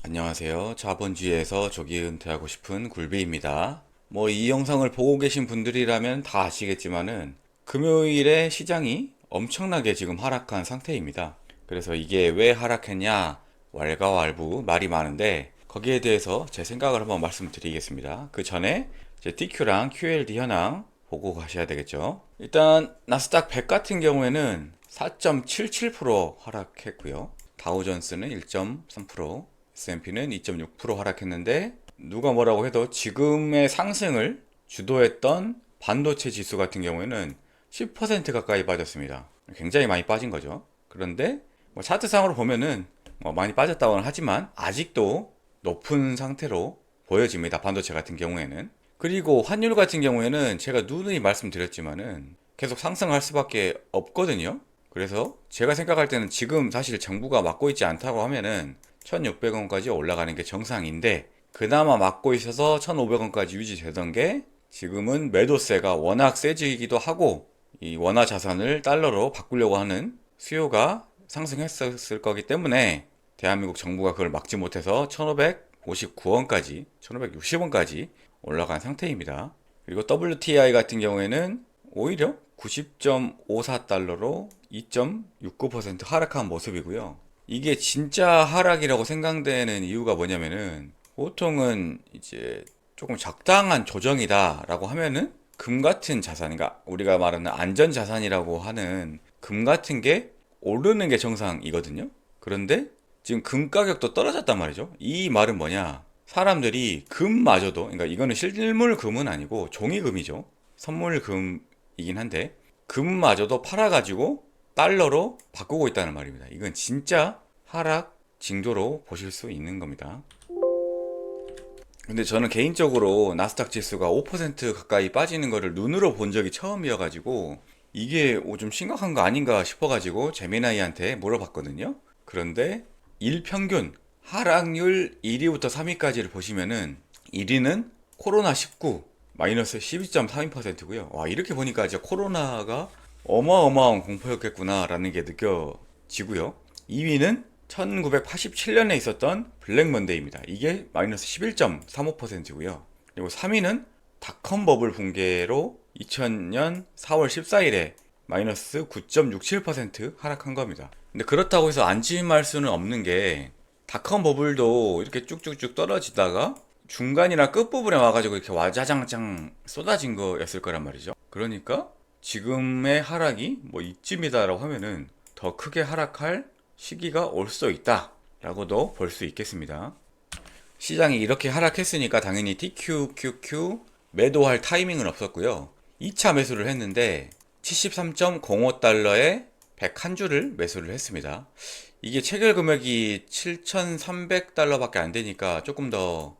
안녕하세요. 자본주의에서 조기 은퇴하고 싶은 굴비입니다. 이 영상을 보고 계신 분들이라면 다 아시겠지만은 금요일에 시장이 엄청나게 지금 하락한 상태입니다. 그래서 이게 왜 하락했냐? 왈가왈부 말이 많은데 거기에 대해서 제 생각을 한번 말씀드리겠습니다. 그 전에 제 TQ랑 QLD 현황 보고 가셔야 되겠죠. 일단 나스닥 100 같은 경우에는 4.77% 하락했고요. 다우존스는 1.3%, S&P는 2.6% 하락했는데 누가 뭐라고 해도 지금의 상승을 주도했던 반도체 지수 같은 경우에는 10% 가까이 빠졌습니다. 굉장히 많이 빠진 거죠. 그런데 차트상으로 보면은 많이 빠졌다고는 하지만 아직도 높은 상태로 보여집니다. 반도체 같은 경우에는. 그리고 환율 같은 경우에는 제가 누누이 말씀드렸지만은 계속 상승할 수밖에 없거든요. 그래서 제가 생각할 때는 지금 사실 정부가 막고 있지 않다고 하면은 1,600원까지 올라가는 게 정상인데 그나마 막고 있어서 1,500원까지 유지되던 게 지금은 매도세가 워낙 세지기도 하고 이 원화 자산을 달러로 바꾸려고 하는 수요가 상승했었을 거기 때문에 대한민국 정부가 그걸 막지 못해서 1,559원까지, 1,560원까지 올라간 상태입니다. 그리고 WTI 같은 경우에는 오히려 90.54달러로 2.69% 하락한 모습이고요. 이게 진짜 하락이라고 생각되는 이유가 뭐냐면은 보통은 이제 조금 적당한 조정이다라고 하면은 금 같은 자산, 그러니까 우리가 말하는 안전 자산이라고 하는 금 같은 게 오르는 게 정상이거든요. 그런데 지금 금 가격도 떨어졌단 말이죠. 이 말은 뭐냐? 사람들이 금마저도, 그러니까 이거는 실물 금은 아니고 종이금이죠. 선물 금이긴 한데 금마저도 팔아가지고 달러로 바꾸고 있다는 말입니다. 이건 진짜 하락 징조로 보실 수 있는 겁니다. 근데 저는 개인적으로 나스닥 지수가 5% 가까이 빠지는 거를 눈으로 본 적이 처음이어가지고 이게 좀 심각한 거 아닌가 싶어가지고 재미나이한테 물어봤거든요. 그런데 일평균 하락률 1위부터 3위까지를 보시면은 1위는 코로나19 마이너스 12.32%고요. 와, 이렇게 보니까 진짜 코로나가 어마어마한 공포였겠구나라는 게 느껴지고요. 2위는 1987년에 있었던 블랙 먼데이입니다. 이게 마이너스 11.35%고요. 그리고 3위는 닷컴 버블 붕괴로 2000년 4월 14일에 마이너스 9.67% 하락한 겁니다. 근데 그렇다고 해서 안심할 수는 없는 게 닷컴 버블도 이렇게 쭉쭉쭉 떨어지다가 중간이나 끝부분에 와가지고 이렇게 와자장장 쏟아진 거였을 거란 말이죠. 그러니까 지금의 하락이 이쯤이다라고 하면은 더 크게 하락할 시기가 올 수 있다 라고도 볼 수 있겠습니다. 시장이 이렇게 하락했으니까 당연히 TQQQ 매도할 타이밍은 없었고요. 2차 매수를 했는데 73.05달러에 101주를 매수를 했습니다. 이게 체결 금액이 7,300달러밖에 안 되니까 조금 더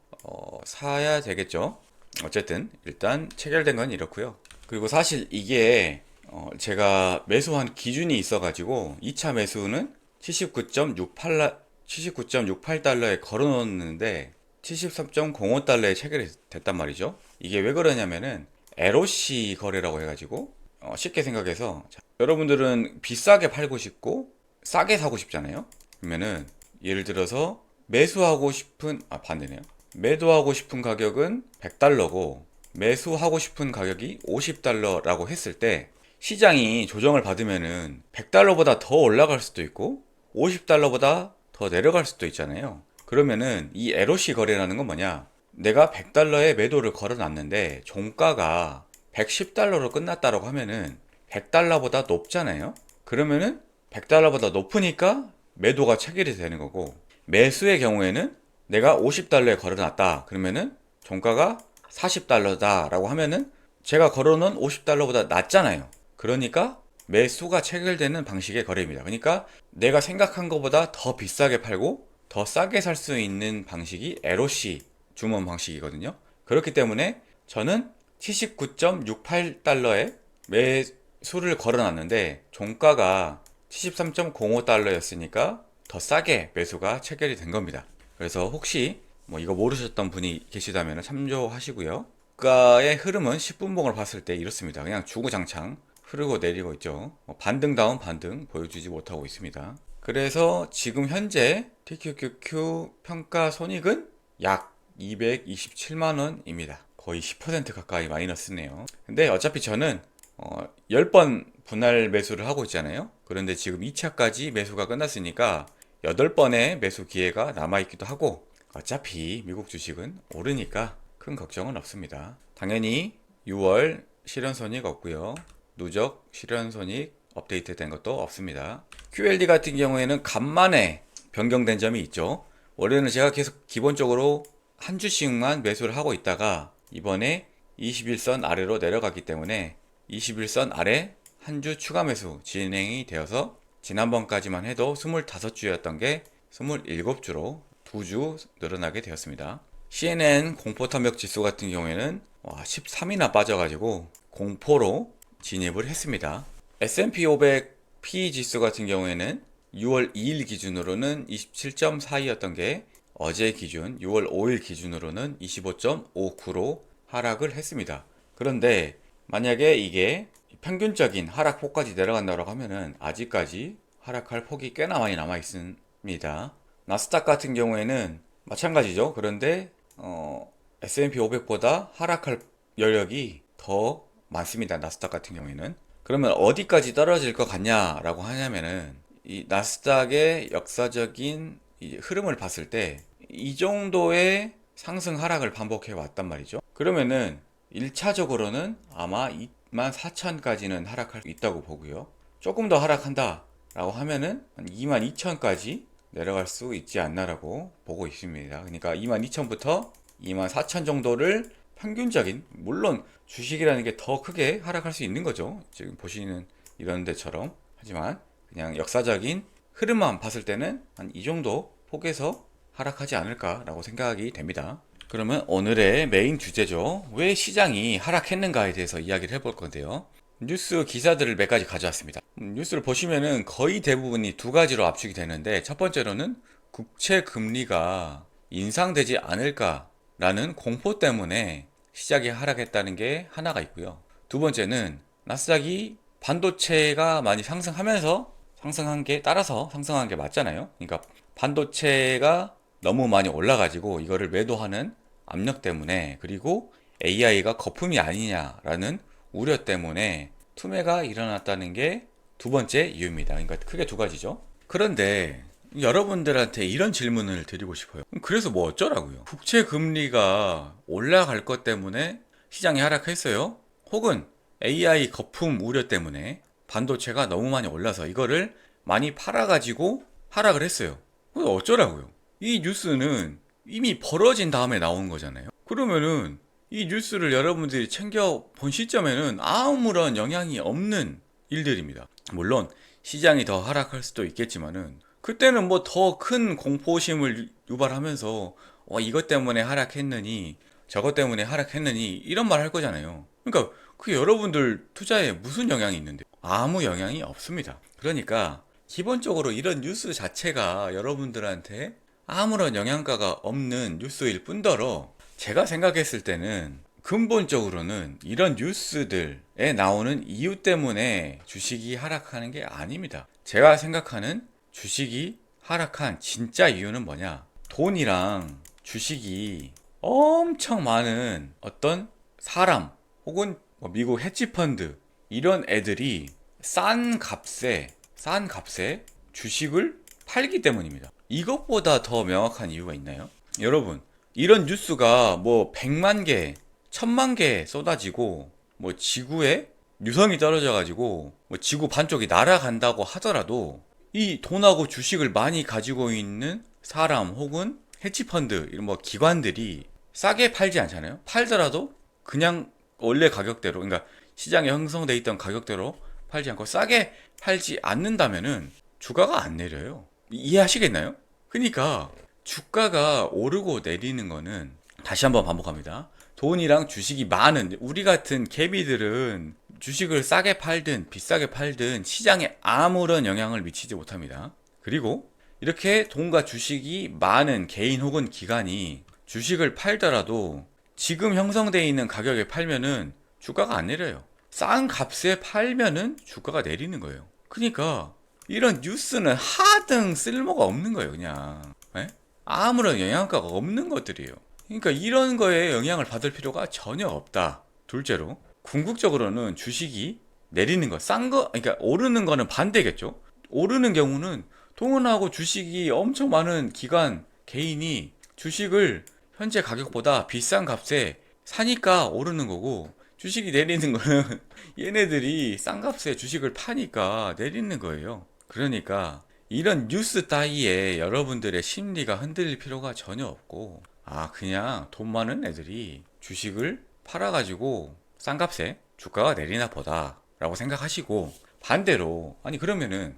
사야 되겠죠. 어쨌든 일단 체결된 건 이렇고요. 그리고 사실 이게 제가 매수한 기준이 있어가지고 2차 매수는 79.68달러에 걸어놓는데 73.05달러에 체결이 됐단 말이죠. 이게 왜 그러냐면은 LOC 거래라고 해가지고 쉽게 생각해서 여러분들은 비싸게 팔고 싶고 싸게 사고 싶잖아요. 그러면은 예를 들어서 매수하고 싶은 반대네요. 매도하고 싶은 가격은 100달러고 매수하고 싶은 가격이 50달러라고 했을 때 시장이 조정을 받으면은 100달러보다 더 올라갈 수도 있고 50달러보다 더 내려갈 수도 있잖아요. 그러면은 이 LOC 거래라는 건 뭐냐? 내가 100달러에 매도를 걸어놨는데 종가가 110달러로 끝났다라고 하면은 100달러보다 높잖아요. 그러면은 100달러보다 높으니까 매도가 체결이 되는 거고 매수의 경우에는 내가 50달러에 걸어놨다. 그러면은 종가가 40달러다라고 하면은 제가 걸어놓은 50달러보다 낮잖아요. 그러니까 매수가 체결되는 방식의 거래입니다. 그러니까 내가 생각한 것보다 더 비싸게 팔고 더 싸게 살 수 있는 방식이 LOC 주문 방식이거든요. 그렇기 때문에 저는 79.68달러에 매수를 걸어놨는데 종가가 73.05달러였으니까 더 싸게 매수가 체결이 된 겁니다. 그래서 혹시 이거 모르셨던 분이 계시다면 참조하시고요. 주가의 흐름은 10분봉을 봤을 때 이렇습니다. 그냥 주구장창 흐르고 내리고 있죠. 반등 다운 반등 보여주지 못하고 있습니다. 그래서 지금 현재 TQQQ 평가 손익은 약 227만 원입니다. 거의 10% 가까이 마이너스네요. 근데 어차피 저는 10번 분할 매수를 하고 있잖아요. 그런데 지금 2차까지 매수가 끝났으니까 8번의 매수 기회가 남아있기도 하고, 어차피 미국 주식은 오르니까 큰 걱정은 없습니다. 당연히 6월 실현손익 없고요. 누적 실현손익 업데이트된 것도 없습니다. QLD 같은 경우에는 간만에 변경된 점이 있죠. 원래는 제가 계속 기본적으로 한 주씩만 매수를 하고 있다가 이번에 21선 아래로 내려갔기 때문에 21선 아래 한 주 추가 매수 진행이 되어서 지난번까지만 해도 25주였던 게 27주로 2주 늘어나게 되었습니다. CNN 공포탐욕 지수 같은 경우에는 13이나 빠져가지고 공포로 진입을 했습니다. S&P 500 PE 지수 같은 경우에는 6월 2일 기준으로는 27.42였던 게 어제 기준 6월 5일 기준으로는 25.59로 하락을 했습니다. 그런데 만약에 이게 평균적인 하락폭까지 내려간다고 하면은 아직까지 하락할 폭이 꽤나 많이 남아 있습니다. 나스닥 같은 경우에는 마찬가지죠. 그런데 S&P 500보다 하락할 여력이 더 많습니다. 나스닥 같은 경우에는. 그러면 어디까지 떨어질 것 같냐라고 하냐면은 이 나스닥의 역사적인 흐름을 봤을 때 이 정도의 상승 하락을 반복해 왔단 말이죠. 그러면은 1차적으로는 아마 24,000까지는 하락할 수 있다고 보고요. 조금 더 하락한다 라고 하면은 22,000까지 내려갈 수 있지 않나라고 보고 있습니다. 그러니까 22,000부터 24,000 정도를 평균적인, 물론 주식이라는 게 더 크게 하락할 수 있는 거죠. 지금 보시는 이런 데처럼. 하지만 그냥 역사적인 흐름만 봤을 때는 한 이 정도 폭에서 하락하지 않을까라고 생각이 됩니다. 그러면 오늘의 메인 주제죠. 왜 시장이 하락했는가에 대해서 이야기를 해볼 건데요. 뉴스 기사들을 몇 가지 가져왔습니다. 뉴스를 보시면은 거의 대부분이 두 가지로 압축이 되는데, 첫 번째로는 국채 금리가 인상되지 않을까라는 공포 때문에 시장이 하락했다는 게 하나가 있고요. 두 번째는 나스닥이 반도체가 많이 상승하면서 상승한 게 따라서 상승한 게 맞잖아요. 그러니까 반도체가 너무 많이 올라가지고 이거를 매도하는 압력 때문에, 그리고 AI가 거품이 아니냐라는 우려 때문에 투매가 일어났다는 게 두 번째 이유입니다. 그러니까 크게 두 가지죠. 그런데 여러분들한테 이런 질문을 드리고 싶어요. 그래서 뭐 어쩌라고요? 국채 금리가 올라갈 것 때문에 시장이 하락했어요? 혹은 AI 거품 우려 때문에 반도체가 너무 많이 올라서 이거를 많이 팔아가지고 하락을 했어요. 그래서 어쩌라고요? 이 뉴스는 이미 벌어진 다음에 나온 거잖아요. 그러면은 이 뉴스를 여러분들이 챙겨 본 시점에는 아무런 영향이 없는 일들입니다. 물론 시장이 더 하락할 수도 있겠지만은 그때는 뭐 더 큰 공포심을 유발하면서 이것 때문에 하락했느니 저것 때문에 하락했느니 이런 말 할 거잖아요. 그러니까 그 여러분들 투자에 무슨 영향이 있는데? 아무 영향이 없습니다. 그러니까 기본적으로 이런 뉴스 자체가 여러분들한테 아무런 영향가가 없는 뉴스일 뿐더러, 제가 생각했을 때는 근본적으로는 이런 뉴스들에 나오는 이유 때문에 주식이 하락하는 게 아닙니다. 제가 생각하는 주식이 하락한 진짜 이유는 뭐냐? 돈이랑 주식이 엄청 많은 어떤 사람 혹은 미국 헤지펀드 이런 애들이 싼 값에 주식을 팔기 때문입니다. 이것보다 더 명확한 이유가 있나요? 여러분, 이런 뉴스가 뭐 100만 개, 1000만 개 쏟아지고 뭐 지구에 유성이 떨어져 가지고 뭐 지구 반쪽이 날아간다고 하더라도 이 돈하고 주식을 많이 가지고 있는 사람 혹은 헤지펀드 이런 뭐 기관들이 싸게 팔지 않잖아요. 팔더라도 그냥 원래 가격대로, 그러니까 시장에 형성돼 있던 가격대로 팔지 않고 싸게 팔지 않는다면은 주가가 안 내려요. 이해하시겠나요? 그러니까 주가가 오르고 내리는 거는, 다시 한번 반복합니다. 돈이랑 주식이 많은 우리 같은 개미들은 주식을 싸게 팔든 비싸게 팔든 시장에 아무런 영향을 미치지 못합니다. 그리고 이렇게 돈과 주식이 많은 개인 혹은 기관이 주식을 팔더라도 지금 형성되어 있는 가격에 팔면은 주가가 안 내려요. 싼 값에 팔면은 주가가 내리는 거예요. 그러니까 이런 뉴스는 하등 쓸모가 없는 거예요, 그냥. 예? 아무런 영향가가 없는 것들이에요. 그러니까 이런 거에 영향을 받을 필요가 전혀 없다. 둘째로, 궁극적으로는 주식이 내리는 거, 싼 거, 그러니까 오르는 거는 반대겠죠. 오르는 경우는 동원하고 주식이 엄청 많은 기관, 개인이 주식을 현재 가격보다 비싼 값에 사니까 오르는 거고, 주식이 내리는 거는 얘네들이 싼 값에 주식을 파니까 내리는 거예요. 그러니까 이런 뉴스 따위에 여러분들의 심리가 흔들릴 필요가 전혀 없고, 아, 그냥 돈 많은 애들이 주식을 팔아가지고 싼 값에 주가가 내리나 보다 라고 생각하시고, 반대로, 아니 그러면은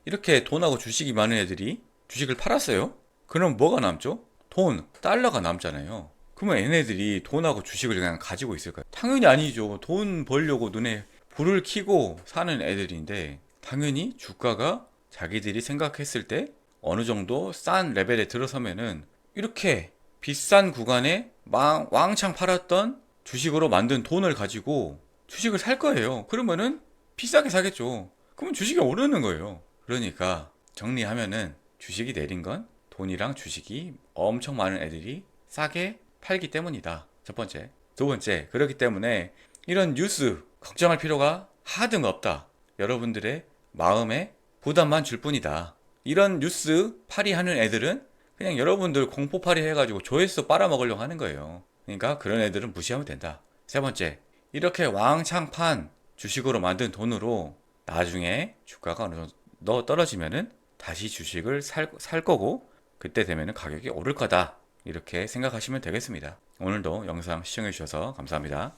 이렇게 돈하고 주식이 많은 애들이 주식을 팔았어요? 그럼 뭐가 남죠? 돈, 달러가 남잖아요. 그러면 얘네들이 돈하고 주식을 그냥 가지고 있을까요? 당연히 아니죠. 돈 벌려고 눈에 불을 켜고 사는 애들인데, 당연히 주가가 자기들이 생각했을 때 어느 정도 싼 레벨에 들어서면은 이렇게 비싼 구간에 왕창 팔았던 주식으로 만든 돈을 가지고 주식을 살 거예요. 그러면은 비싸게 사겠죠. 그러면 주식이 오르는 거예요. 그러니까 정리하면은 주식이 내린 건 돈이랑 주식이 엄청 많은 애들이 싸게 팔기 때문이다. 첫 번째. 두 번째, 그렇기 때문에 이런 뉴스 걱정할 필요가 하등 없다. 여러분들의 마음에 부담만 줄 뿐이다. 이런 뉴스 팔이하는 애들은 그냥 여러분들 공포팔이 해가지고 조회수 빨아먹으려고 하는 거예요. 그러니까 그런 애들은 무시하면 된다. 세 번째, 이렇게 왕창 판 주식으로 만든 돈으로 나중에 주가가 어느 정도 떨어지면은 다시 주식을 살 거고, 그때 되면은 가격이 오를 거다. 이렇게 생각하시면 되겠습니다. 오늘도 영상 시청해 주셔서 감사합니다.